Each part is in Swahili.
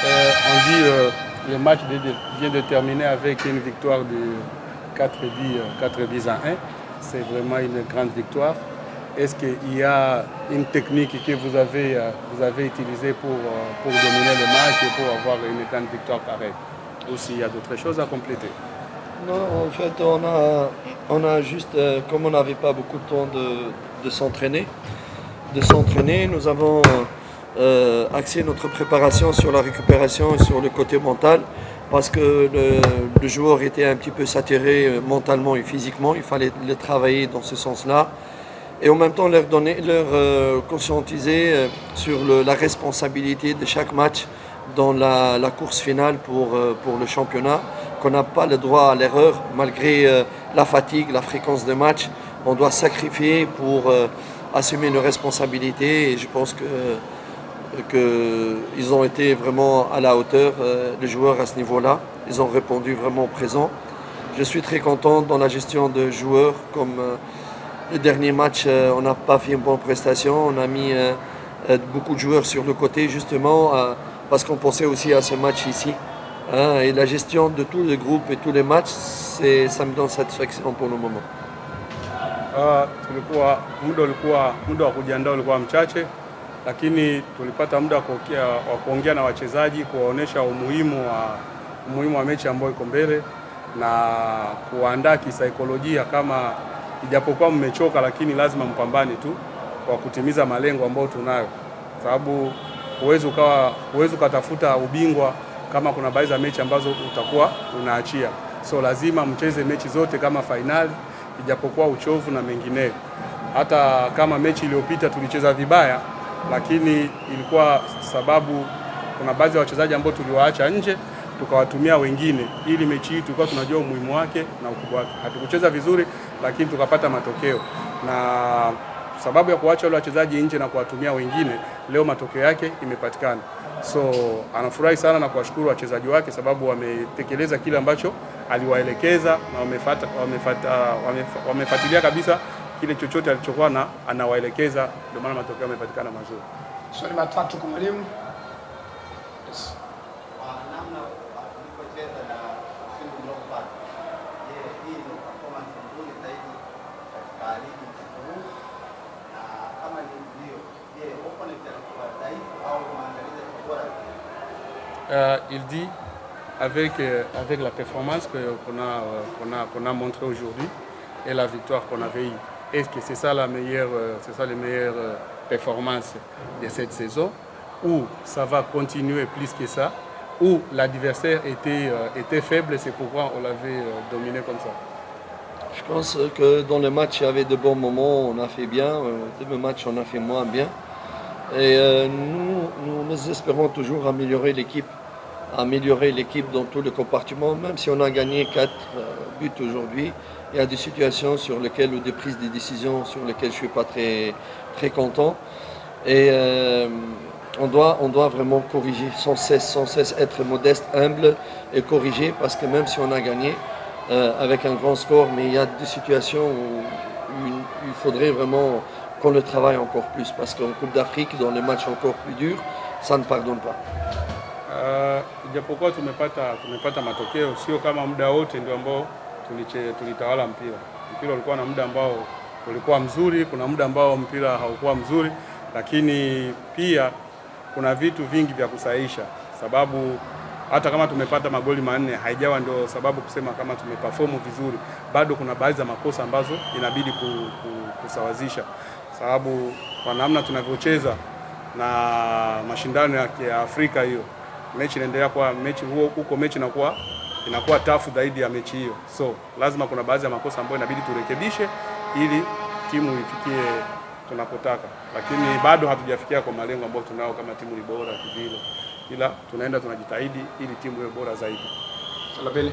On dit le match vient de terminer avec une victoire de 4 buts à 1. C'est vraiment une grande victoire. Est-ce qu'il y a une technique que vous avez utilisée pour dominer le match et pour avoir une grande victoire pareille? Ou s'il y a d'autres choses à compléter? Non, en fait, on a juste, comme on n'avait pas beaucoup de temps de s'entraîner, nous avons axé notre préparation sur la récupération et sur le côté mental, parce que le joueur était un petit peu saturé mentalement et physiquement. Il fallait le travailler dans ce sens-là. Et en même temps leur conscientiser sur la responsabilité de chaque match dans la course finale pour le championnat, qu'on n'a pas le droit à l'erreur malgré la fatigue, la fréquence de match. On doit sacrifier pour assumer nos responsabilités, et je pense qu'ils ont été vraiment à la hauteur, les joueurs à ce niveau-là. Ils ont répondu vraiment présent. Je suis très content dans la gestion de joueurs, comme le dernier match, on n'a pas fait une bonne prestation. On a mis beaucoup de joueurs sur le côté, justement, parce qu'on pensait aussi à ce match ici. Et la gestion de tout le groupe et tous les matchs, ça me donne satisfaction pour le moment. Muda wa kujiandaa ulikuwa mchache, lakini tulipata muda wa kuongea na wachezaji, kuwaonesha umuhimu wa mechi ambayo iko mbele na kuandaa kisaikolojia, kama ijapokuwa mmechoka lakini lazima mpambane tu kwa kutimiza malengo ambayo tunayo, sababu huwezi ukatafuta ubingwa kama kuna baadhi ya mechi ambazo utakuwa unaachia. So lazima mcheze mechi zote kama fainali, ijapokuwa uchovu na mengineyo. Hata kama mechi iliyopita tulicheza vibaya, lakini ilikuwa sababu kuna baadhi ya wachezaji ambao tuliwaacha nje tukawatumia wengine, ili mechi hii tulikuwa tunajua umuhimu wake na ukubwa wake. Hatukucheza vizuri lakini tukapata matokeo, na sababu ya kuacha wale wachezaji nje na kuwatumia wengine, leo matokeo yake imepatikana. So anafurahi sana na kuwashukuru wachezaji wake, sababu wametekeleza kile ambacho aliwaelekeza na wamefuatilia kabisa kile chochote alichokuwa anawaelekeza, ndio maana matokeo yamepatikana mazuri. Swali matatu kwa mwalimu. Il dit avec la performance qu'on a montré aujourd'hui et la victoire qu'on avait eue, est-ce que c'est ça les meilleures performances de cette saison, ou ça va continuer plus que ça, ou l'adversaire était faible, c'est pourquoi on l'avait dominé comme ça? Je pense que dans les matchs, il y avait de bons moments, on a fait bien, dans les matchs, on a fait moins bien. Et nous espérons toujours améliorer l'équipe dans tous les compartiments. Même si on a gagné 4 buts aujourd'hui, il y a des situations sur lesquelles, ou des prises de décisions sur lesquelles je ne suis pas très, très content. Et on doit vraiment corriger, sans cesse être modeste, humble et corriger, parce que même si on a gagné avec un grand score, mais il y a des situations où il faudrait vraiment qu'on le travaille encore plus, parce qu'en Coupe d'Afrique, dans les matchs encore plus durs, ça ne pardonne pas. Ijapokuwa tumepata matokeo, sio kama muda wote ndio ambao tulitawala mpira. Mpira ulikuwa na muda ambao ulikuwa mzuri, kuna muda ambao mpira haukuwa mzuri, lakini pia kuna vitu vingi vya kusahihisha, sababu hata kama tumepata magoli 4 haijawa ndio sababu kusema kama tumeperform vizuri. Bado kuna baadhi ya makosa ambazo inabidi kusawazisha, sababu kwa namna tunavyocheza na mashindano ya Afrika, hiyo mechi inaendelea kwa mechi inakuwa tafu zaidi ya mechi hiyo. So lazima kuna baadhi ya makosa ambayo inabidi turekebishe ili timu ifikie tunapotaka, lakini bado hatujafikia kwa malengo ambayo tunao kama timu ni bora kivile, ila tunaenda tunajitahidi ili timu iwe bora zaidi. Salabele.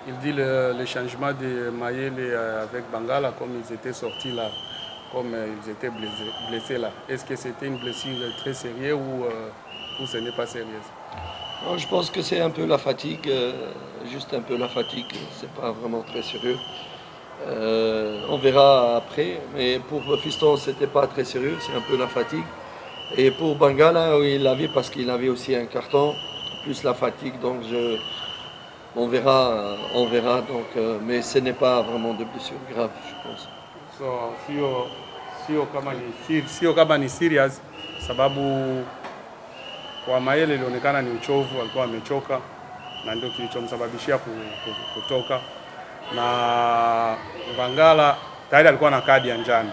Il dit le changement de Mayele avec Bangala, comme ils étaient sortis là, comme ils étaient blessés là. Est-ce que c'était une blessure très sérieuse ou ce n'est pas sérieuse? Non, je pense que c'est un peu la fatigue, juste un peu la fatigue, c'est pas vraiment très sérieux. On verra après. Mais pour Fiston, c'était pas très sérieux, c'est un peu la fatigue. Et pour Bangala, oui, il l'avait parce qu'il avait aussi un carton, plus la fatigue. Donc on verra. Donc, mais ce n'est pas vraiment de blessure grave, je pense. So sio kama ni serious, sababu kwa Mayele ilionekana ni uchovu, alikuwa amechoka na ndio kilichomsababishia kutoka. Na Bangala tayari alikuwa na kadi ya njano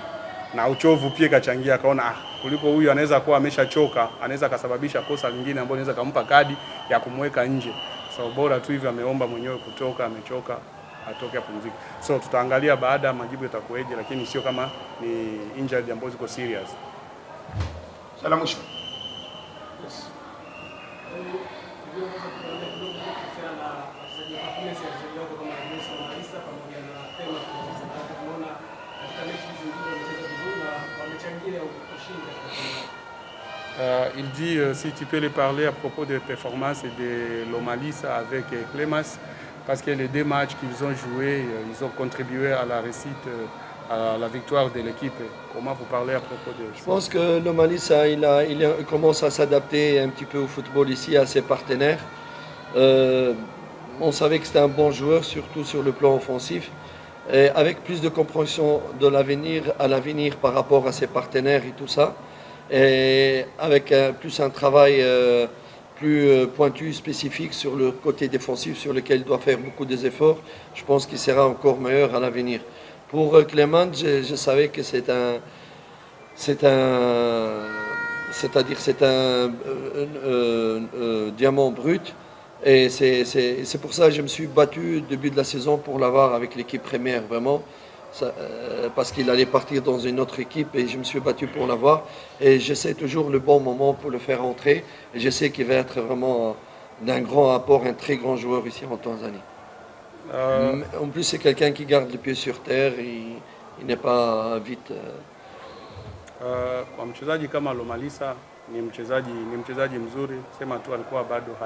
na uchovu pia kachangia, akaona kuliko huyu anaweza kuwa ameshachoka, anaweza kasababisha kosa lingine ambalo linaweza kumpa kadi ya kumweka nje. So bora tu hivi ameomba mwenyewe kutoka, amechoka, atoke apumzike. So tutaangalia baada ya majibu yatakueje, lakini sio kama ni injury ambazo ziko serious. Swali mwisho. Yes. Il dit si tu peux lui parler à propos des performances de Lomalisa avec Clémas, parce que les deux matchs qu'ils ont joués, ils ont contribué à la réussite, à la victoire de l'équipe. Comment vous parlez à propos de... Je pense que Lomalisa, il commence à s'adapter un petit peu au football ici, à ses partenaires. On savait que c'était un bon joueur, surtout sur le plan offensif. Et avec plus de compréhension de l'avenir par rapport à ses partenaires et tout ça. Et avec plus un travail plus pointu, spécifique sur le côté défensif sur lequel il doit faire beaucoup d'efforts, je pense qu'il sera encore meilleur à l'avenir. Pour Clément, je savais que c'est un diamant brut. Et c'est pour ça que je me suis battu au début de la saison pour l'avoir avec l'équipe première, vraiment. Parce qu'il allait partir dans une autre équipe et je me suis battu pour l'avoir. Et j'essaie toujours le bon moment pour le faire entrer. Et je sais qu'il va être vraiment d'un grand apport, un très grand joueur ici en Tanzanie. En plus, c'est quelqu'un qui garde les pieds sur terre, il n'est pas vite. Kwa mchezaji kama Lomalisa ni mchezaji mzuri, sema tu alikuwa bado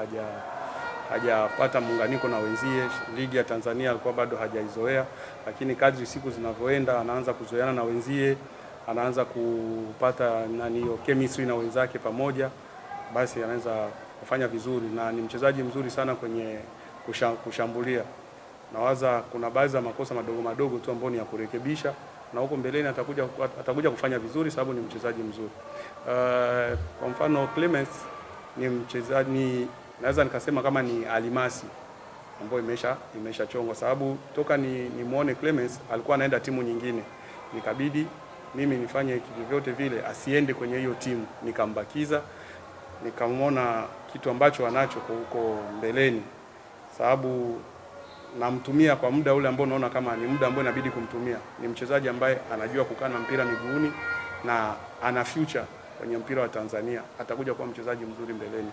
hajapata muunganiko na wenzie. Ligi ya Tanzania alikuwa bado hajaizoea, lakini kadri siku zinavyoenda anaanza kuzoeana na wenzie, anaanza kupata hiyo chemistry na wenzake pamoja, basi anaanza kufanya vizuri na ni mchezaji mzuri sana kwenye kushambulia. Nawaza kuna baadhi ya makosa madogo tu ambayo ni ya kurekebisha na huko mbeleni atakuja kufanya vizuri sababu ni mchezaji mzuri. Kwa mfano Clemens ni mchezaji, naweza nikasema kama ni alimasi ambayo imeshachongwa, sababu toka ni muone Clemens alikuwa anaenda timu nyingine, nikabidi mimi nifanye vyote vile asiende kwenye hiyo timu, nikambakiza, nikamwona kitu ambacho anacho huko mbeleni, sababu namtumia kwa muda ule ambao naona kama ni muda ambao inabidi kumtumia. Ni mchezaji ambaye anajua kukaa na mpira miguuni na ana future kwenye mpira wa Tanzania, atakuja kuwa mchezaji mzuri mbeleni.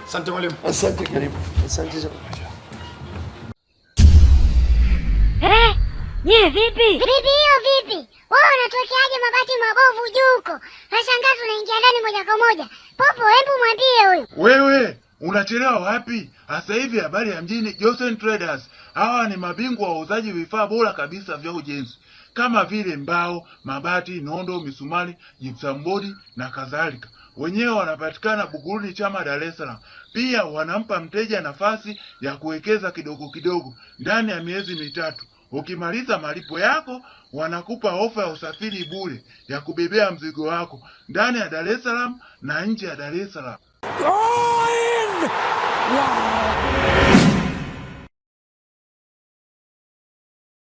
Asante mwalimu. Asante karibu. Asante sana. Nye vipi? Vipi? Wao unatokeaje mabati mabovu juu huko? Nashangaa tunaingia ndani moja kwa moja. Popo, hebu mwambie huyu. Wewe, unachelewa wapi? Sasa hivi habari ya mjini, Johnson Traders. Hawa ni mabingwa wa uuzaji vifaa bora kabisa vya ujenzi. Kama vile mbao, mabati, nondo, misumari, gypsum board na kadhalika. Wenyewe wanapatikana Buguruni Chama, Dar es Salaam. Pia wanampa mteja nafasi ya kuwekeza kidogo kidogo ndani ya miezi mitatu. Ukimaliza malipo yako, wanakupa ofa ya usafiri bure ya kubebea mzigo wako ndani ya Dar es Salaam na nje ya Dar es Salaam. Wow!